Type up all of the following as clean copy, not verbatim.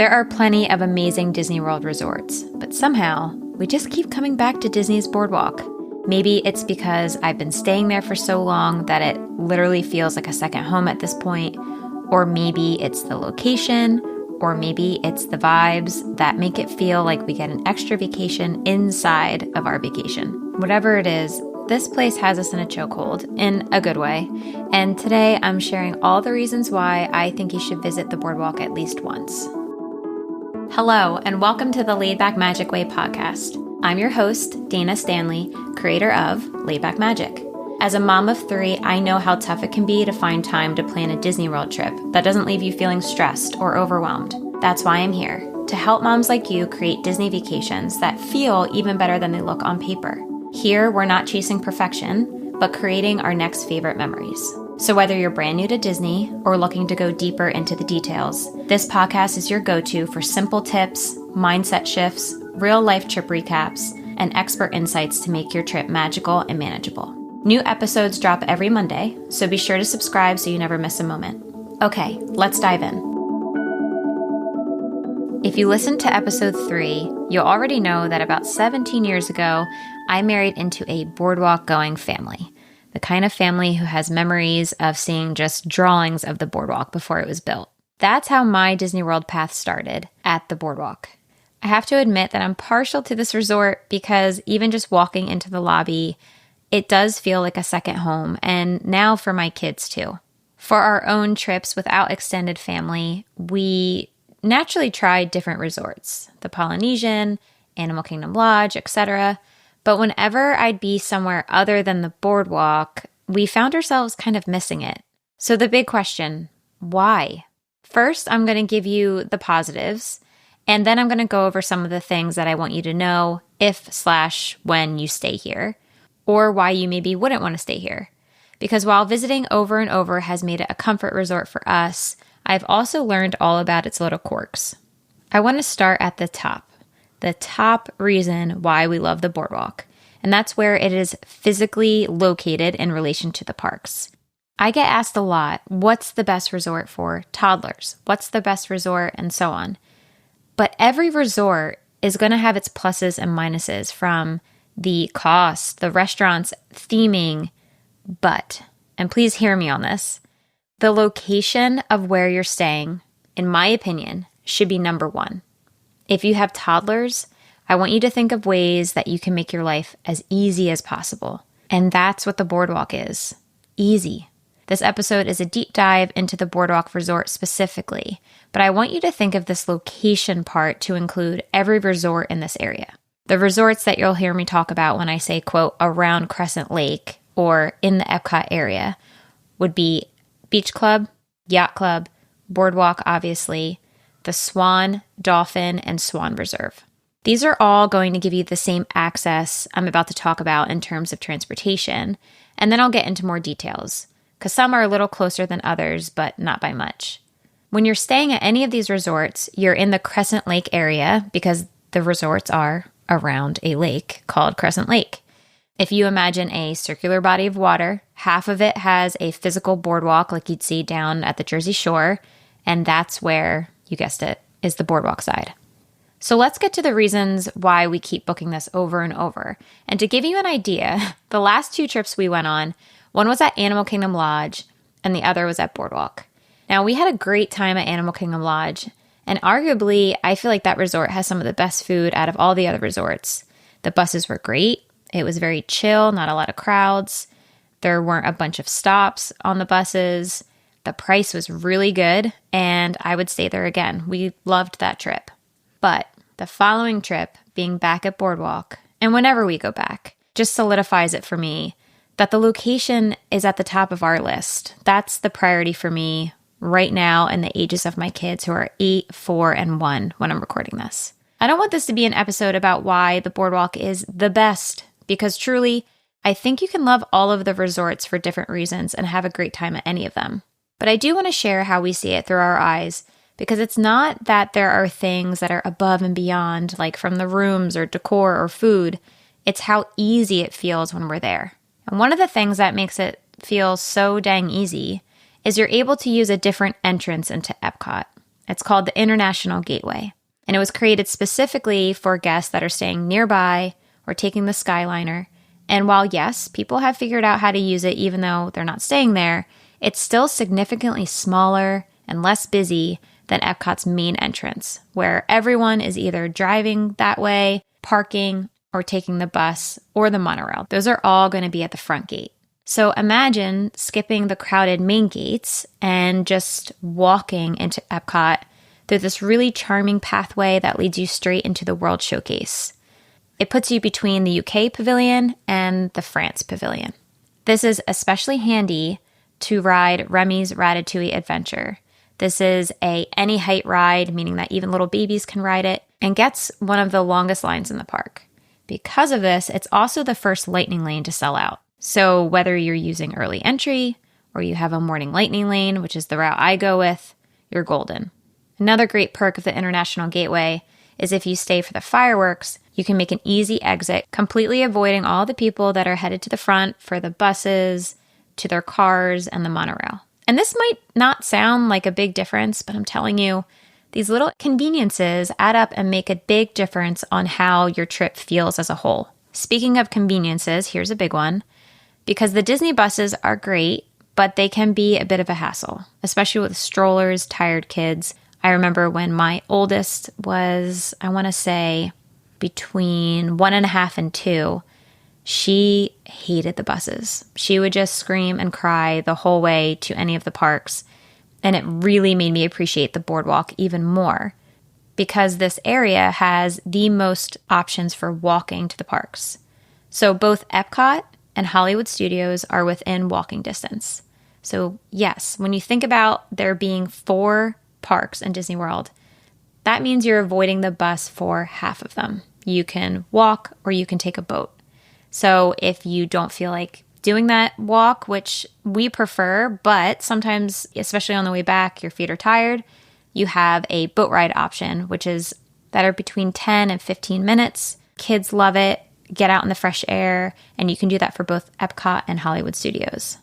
There are plenty of amazing Disney World resorts, but somehow we just keep coming back to Disney's Boardwalk. Maybe it's because I've been staying there for so long that it literally feels like a second home at this point, or maybe it's the location, or maybe it's the vibes that make it feel like we get an extra vacation inside of our vacation. Whatever it is, this place has us in a chokehold, in a good way, and today I'm sharing all the reasons why I think you should visit the Boardwalk at least once. Hello, and welcome to the Laid Back Magic Way podcast. I'm your host, Dana Stanley, creator of Laid Back Magic. As a mom of 3, I know how tough it can be to find time to plan a Disney World trip that doesn't leave you feeling stressed or overwhelmed. That's why I'm here, to help moms like you create Disney vacations that feel even better than they look on paper. Here, we're not chasing perfection, but creating our next favorite memories. So whether you're brand new to Disney or looking to go deeper into the details, this podcast is your go-to for simple tips, mindset shifts, real-life trip recaps, and expert insights to make your trip magical and manageable. New episodes drop every Monday, so be sure to subscribe so you never miss a moment. Okay, let's dive in. If you listened to episode 3, you'll already know that about 17 years ago, I married into a boardwalk-going family. The kind of family who has memories of seeing just drawings of the boardwalk before it was built. That's how my Disney World path started, at the boardwalk. I have to admit that I'm partial to this resort because even just walking into the lobby, it does feel like a second home, and now for my kids too. For our own trips without extended family, we naturally tried different resorts, the Polynesian, Animal Kingdom Lodge, etc., but whenever I'd be somewhere other than the boardwalk, we found ourselves kind of missing it. So the big question, why? First, I'm going to give you the positives, and then I'm going to go over some of the things that I want you to know if/when you stay here, or why you maybe wouldn't want to stay here. Because while visiting over and over has made it a comfort resort for us, I've also learned all about its little quirks. I want to start at the top reason why we love the boardwalk, and that's where it is physically located in relation to the parks. I get asked a lot, what's the best resort for toddlers? What's the best resort? And so on. But every resort is going to have its pluses and minuses, from the cost, the restaurants, theming, but, and please hear me on this, the location of where you're staying, in my opinion, should be number one. If you have toddlers, I want you to think of ways that you can make your life as easy as possible. And that's what the boardwalk is. Easy. This episode is a deep dive into the boardwalk resort specifically, but I want you to think of this location part to include every resort in this area. The resorts that you'll hear me talk about when I say, quote, around Crescent Lake or in the Epcot area would be Beach Club, Yacht Club, Boardwalk, obviously, the Swan, Dolphin, and Swan Reserve. These are all going to give you the same access I'm about to talk about in terms of transportation, and then I'll get into more details, because some are a little closer than others, but not by much. When you're staying at any of these resorts, you're in the Crescent Lake area because the resorts are around a lake called Crescent Lake. If you imagine a circular body of water, half of it has a physical boardwalk like you'd see down at the Jersey Shore, and that's where, you guessed it, is the boardwalk side. So let's get to the reasons why we keep booking this over and over. And to give you an idea, the last 2 trips we went on, one was at Animal Kingdom Lodge and the other was at Boardwalk. Now, we had a great time at Animal Kingdom Lodge, and arguably, I feel like that resort has some of the best food out of all the other resorts. The buses were great. It was very chill, not a lot of crowds. There weren't a bunch of stops on the buses. The price was really good, and I would stay there again. We loved that trip. But the following trip, being back at Boardwalk, and whenever we go back, just solidifies it for me that the location is at the top of our list. That's the priority for me right now in the ages of my kids who are 8, 4, and 1 when I'm recording this. I don't want this to be an episode about why the Boardwalk is the best, because truly, I think you can love all of the resorts for different reasons and have a great time at any of them. But I do want to share how we see it through our eyes, because it's not that there are things that are above and beyond, like from the rooms or decor or food. It's how easy it feels when we're there. And one of the things that makes it feel so dang easy is you're able to use a different entrance into Epcot. It's called the International Gateway, and it was created specifically for guests that are staying nearby or taking the Skyliner. And while, yes, people have figured out how to use it even though they're not staying there, it's still significantly smaller and less busy than Epcot's main entrance, where everyone is either driving that way, parking, or taking the bus or the monorail. Those are all going to be at the front gate. So imagine skipping the crowded main gates and just walking into Epcot through this really charming pathway that leads you straight into the World Showcase. It puts you between the UK Pavilion and the France Pavilion. This is especially handy to ride Remy's Ratatouille Adventure. This is a any height ride, meaning that even little babies can ride it, and gets one of the longest lines in the park. Because of this, it's also the first Lightning Lane to sell out. So whether you're using early entry or you have a morning Lightning Lane, which is the route I go with, you're golden. Another great perk of the International Gateway is if you stay for the fireworks, you can make an easy exit, completely avoiding all the people that are headed to the front for the buses, to their cars, and the monorail. And this might not sound like a big difference, but I'm telling you, these little conveniences add up and make a big difference on how your trip feels as a whole. Speaking of conveniences, here's a big one. Because the Disney buses are great, but they can be a bit of a hassle, especially with strollers, tired kids. I remember when my oldest was, I want to say, between 1.5 and 2, she hated the buses. She would just scream and cry the whole way to any of the parks. And it really made me appreciate the boardwalk even more because this area has the most options for walking to the parks. So both Epcot and Hollywood Studios are within walking distance. So yes, when you think about there being 4 parks in Disney World, that means you're avoiding the bus for half of them. You can walk or you can take a boat. So if you don't feel like doing that walk, which we prefer, but sometimes, especially on the way back, your feet are tired, you have a boat ride option, which is that are between 10 and 15 minutes. Kids love it. Get out in the fresh air, and you can do that for both Epcot and Hollywood Studios.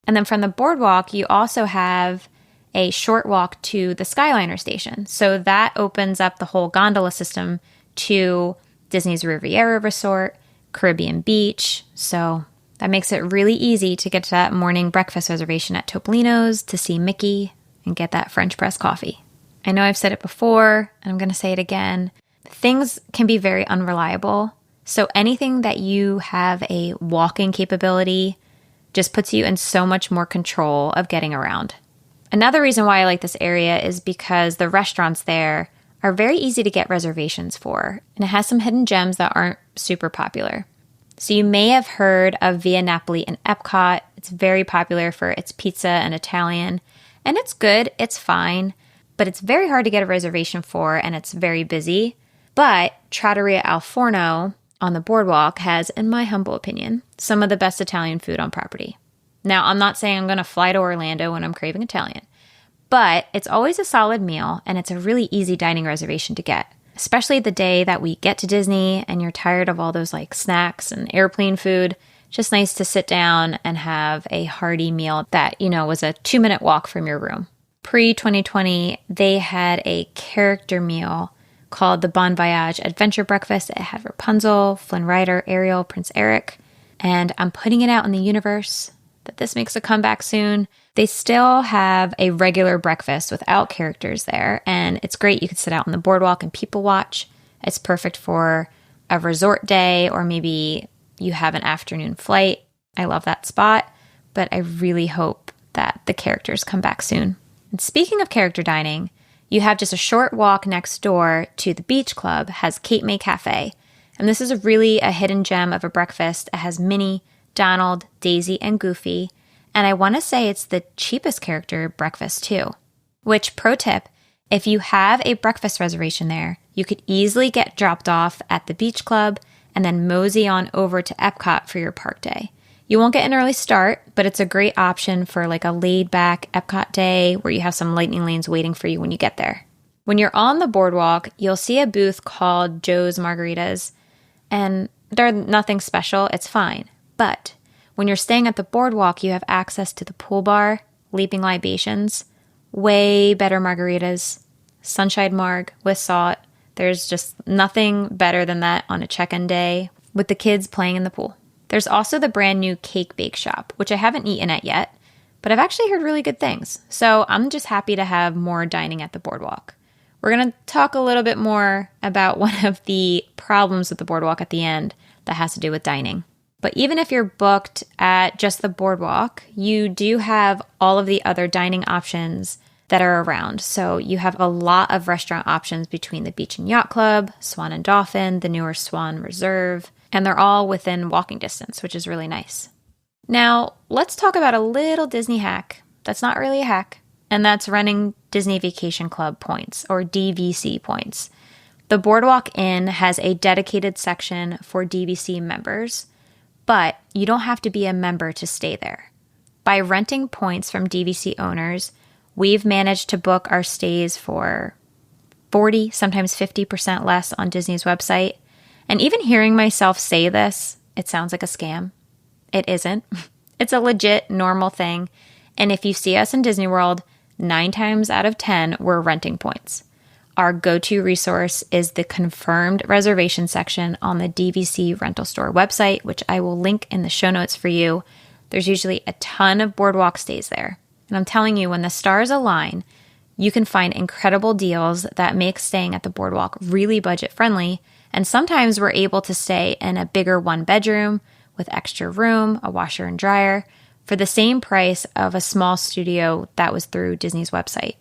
And then from the boardwalk, you also have a short walk to the Skyliner station. So that opens up the whole gondola system to Disney's Riviera Resort, Caribbean Beach. So that makes it really easy to get to that morning breakfast reservation at Topolino's to see Mickey and get that French press coffee. I know I've said it before, and I'm going to say it again. Things can be very unreliable. So anything that you have a walking capability just puts you in so much more control of getting around. Another reason why I like this area is because the restaurants there are very easy to get reservations for, and it has some hidden gems that aren't super popular. So you may have heard of Via Napoli in Epcot. It's very popular for its pizza and Italian, and it's good, it's fine, but it's very hard to get a reservation for, and it's very busy. But Trattoria Al Forno on the boardwalk has, in my humble opinion, some of the best Italian food on property. Now, I'm not saying I'm going to fly to Orlando when I'm craving Italian, but it's always a solid meal, and it's a really easy dining reservation to get, especially the day that we get to Disney and you're tired of all those like snacks and airplane food. Just nice to sit down and have a hearty meal that, was a 2-minute walk from your room. Pre-2020, they had a character meal called the Bon Voyage Adventure Breakfast. It had Rapunzel, Flynn Rider, Ariel, Prince Eric, and I'm putting it out in the universe that this makes a comeback soon. They still have a regular breakfast without characters there, and it's great. You could sit out on the boardwalk and people watch. It's perfect for a resort day, or maybe you have an afternoon flight. I love that spot, but I really hope that the characters come back soon. And speaking of character dining, you have just a short walk next door to the Beach Club, has Cape May Cafe. And this is really a hidden gem of a breakfast. It has Minnie, Donald, Daisy, and Goofy. And I want to say it's the cheapest character breakfast too. Which, pro tip, if you have a breakfast reservation there, you could easily get dropped off at the Beach Club and then mosey on over to Epcot for your park day. You won't get an early start, but it's a great option for like a laid-back Epcot day where you have some lightning lanes waiting for you when you get there. When you're on the boardwalk, you'll see a booth called Joe's Margaritas, and they're nothing special, it's fine. But when you're staying at the boardwalk, you have access to the pool bar, Leaping Libations, way better margaritas, sunshine marg with salt. There's just nothing better than that on a check-in day with the kids playing in the pool. There's also the brand new cake bake shop, which I haven't eaten at yet, but I've actually heard really good things. So I'm just happy to have more dining at the boardwalk. We're going to talk a little bit more about one of the problems with the boardwalk at the end that has to do with dining. But even if you're booked at just the boardwalk, you do have all of the other dining options that are around. So you have a lot of restaurant options between the Beach and Yacht Club, Swan and Dolphin, the newer Swan Reserve, and they're all within walking distance, which is really nice. Now, let's talk about a little Disney hack that's not really a hack, and that's running Disney Vacation Club points, or DVC points. The Boardwalk Inn has a dedicated section for DVC members, but you don't have to be a member to stay there. By renting points from DVC owners, we've managed to book our stays for 40, sometimes 50% less on Disney's website. And even hearing myself say this, it sounds like a scam. It isn't. It's a legit, normal thing. And if you see us in Disney World, 9 times out of 10, we're renting points. Our go-to resource is the confirmed reservation section on the DVC rental store website, which I will link in the show notes for you. There's usually a ton of boardwalk stays there. And I'm telling you, when the stars align, you can find incredible deals that make staying at the boardwalk really budget-friendly. And sometimes we're able to stay in a bigger one-bedroom with extra room, a washer and dryer, for the same price of a small studio that was through Disney's website.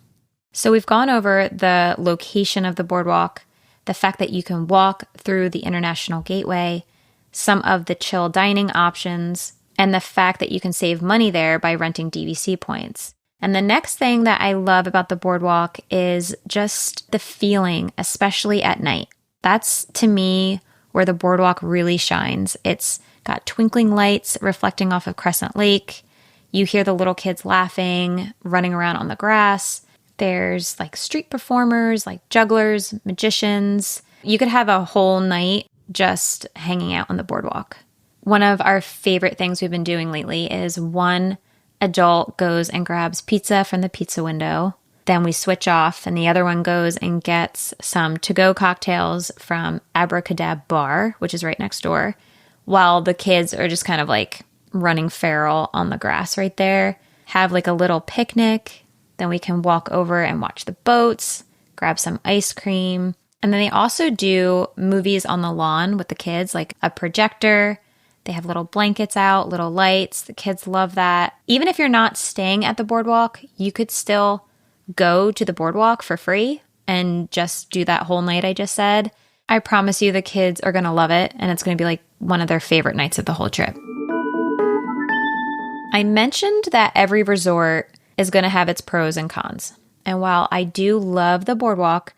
So we've gone over the location of the boardwalk, the fact that you can walk through the International Gateway, some of the chill dining options, and the fact that you can save money there by renting DVC points. And the next thing that I love about the boardwalk is just the feeling, especially at night. That's, to me, where the boardwalk really shines. It's got twinkling lights reflecting off of Crescent Lake. You hear the little kids laughing, running around on the grass. There's like street performers, like jugglers, magicians. You could have a whole night just hanging out on the boardwalk. One of our favorite things we've been doing lately is one adult goes and grabs pizza from the pizza window. Then we switch off and the other one goes and gets some to-go cocktails from Abracadab Bar, which is right next door, while the kids are just kind of like running feral on the grass right there. Have like a little picnic. Then we can walk over and watch the boats, grab some ice cream. And then they also do movies on the lawn with the kids, like a projector. They have little blankets out, little lights. The kids love that. Even if you're not staying at the boardwalk, you could still go to the boardwalk for free and just do that whole night I just said. I promise you the kids are going to love it, and it's going to be like one of their favorite nights of the whole trip. I mentioned that every resort is going to have its pros and cons. And while I do love the boardwalk,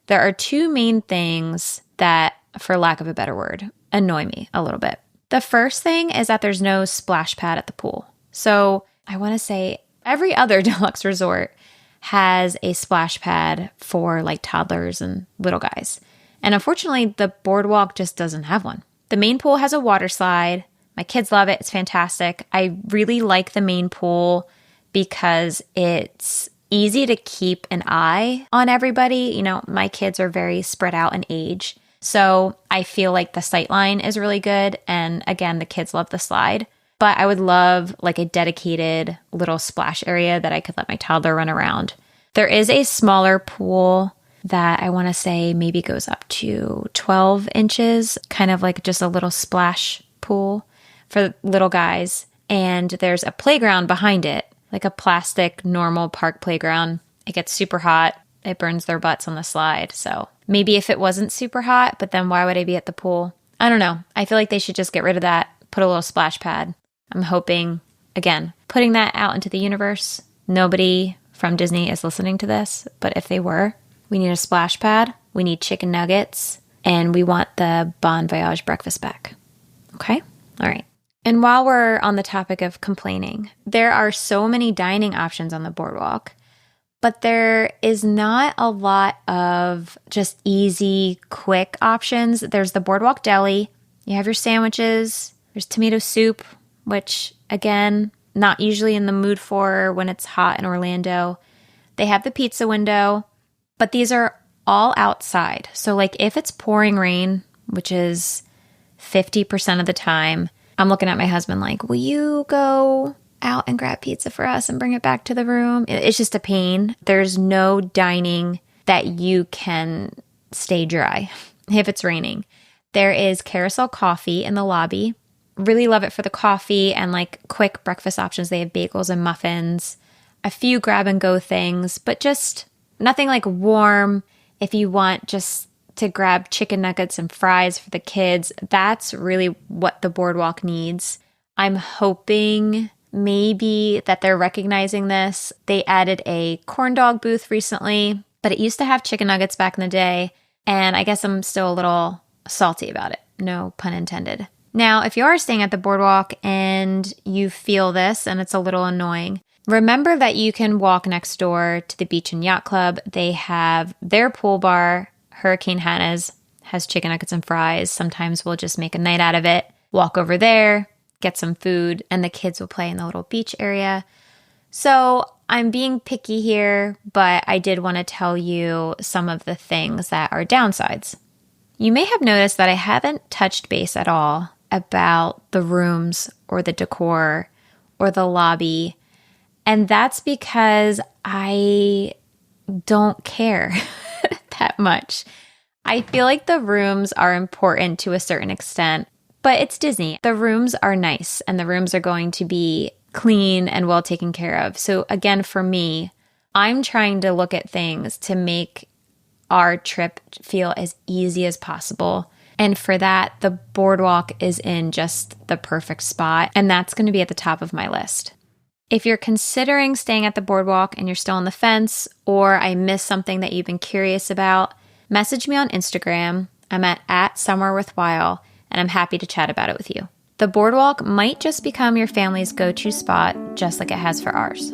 there are 2 main things that, for lack of a better word, annoy me a little bit. The first thing is that there's no splash pad at the pool. So I want to say every other deluxe resort has a splash pad for like toddlers and little guys. And unfortunately, the boardwalk just doesn't have one. The main pool has a water slide. My kids love it. It's fantastic. I really like the main pool because it's easy to keep an eye on everybody. You know, my kids are very spread out in age. So I feel like the sight line is really good. And again, the kids love the slide. But I would love like a dedicated little splash area that I could let my toddler run around. There is a smaller pool that I want to say maybe goes up to 12 inches, kind of like just a little splash pool for little guys. And there's a playground behind it, like a plastic normal park playground. It gets super hot. It burns their butts on the slide. So maybe if it wasn't super hot, but then why would I be at the pool? I don't know. I feel like they should just get rid of that, put a little splash pad. I'm hoping, again, putting that out into the universe. Nobody from Disney is listening to this, but if they were, we need a splash pad, we need chicken nuggets, and we want the Bon Voyage breakfast back. Okay? All right. And while we're on the topic of complaining, there are so many dining options on the boardwalk, but there is not a lot of just easy, quick options. There's the Boardwalk Deli. You have your sandwiches. There's tomato soup, which, again, not usually in the mood for when it's hot in Orlando. They have the pizza window. But these are all outside. So like if it's pouring rain, which is 50% of the time, I'm looking at my husband like, will you go out and grab pizza for us and bring it back to the room? It's just a pain. There's no dining that you can stay dry if it's raining. There is Carousel Coffee in the lobby. Really love it for the coffee and like quick breakfast options. They have bagels and muffins, a few grab and go things, but just nothing like warm. If you want just to grab chicken nuggets and fries for the kids, that's really what the Boardwalk needs. I'm hoping maybe that they're recognizing this. They added a corn dog booth recently, but it used to have chicken nuggets back in the day, and I guess I'm still a little salty about it. No pun intended. Now, if you are staying at the Boardwalk and you feel this and it's a little annoying, remember that you can walk next door to the Beach and Yacht Club. They have their pool bar. Hurricane Hannah's has chicken nuggets and fries. Sometimes we'll just make a night out of it, walk over there, get some food, and the kids will play in the little beach area. So I'm being picky here, but I did want to tell you some of the things that are downsides. You may have noticed that I haven't touched base at all about the rooms or the decor or the lobby. And that's because I don't care that much. I feel like the rooms are important to a certain extent, but it's Disney. The rooms are nice and the rooms are going to be clean and well taken care of. So again, for me, I'm trying to look at things to make our trip feel as easy as possible. And for that, the Boardwalk is in just the perfect spot, and that's going to be at the top of my list. If you're considering staying at the Boardwalk and you're still on the fence, or I missed something that you've been curious about, message me on Instagram. I'm at Somewhere Worthwhile, and I'm happy to chat about it with you. The Boardwalk might just become your family's go-to spot, just like it has for ours.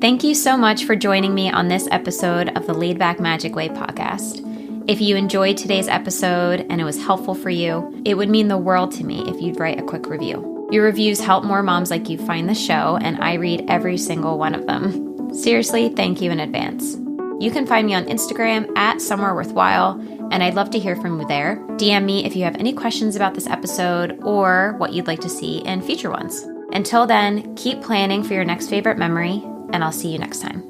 Thank you so much for joining me on this episode of the Laid Back Magic Way podcast. If you enjoyed today's episode and it was helpful for you, it would mean the world to me if you'd write a quick review. Your reviews help more moms like you find the show, and I read every single one of them. Seriously, thank you in advance. You can find me on Instagram at Somewhere Worthwhile, and I'd love to hear from you there. DM me if you have any questions about this episode or what you'd like to see in future ones. Until then, keep planning for your next favorite memory, and I'll see you next time.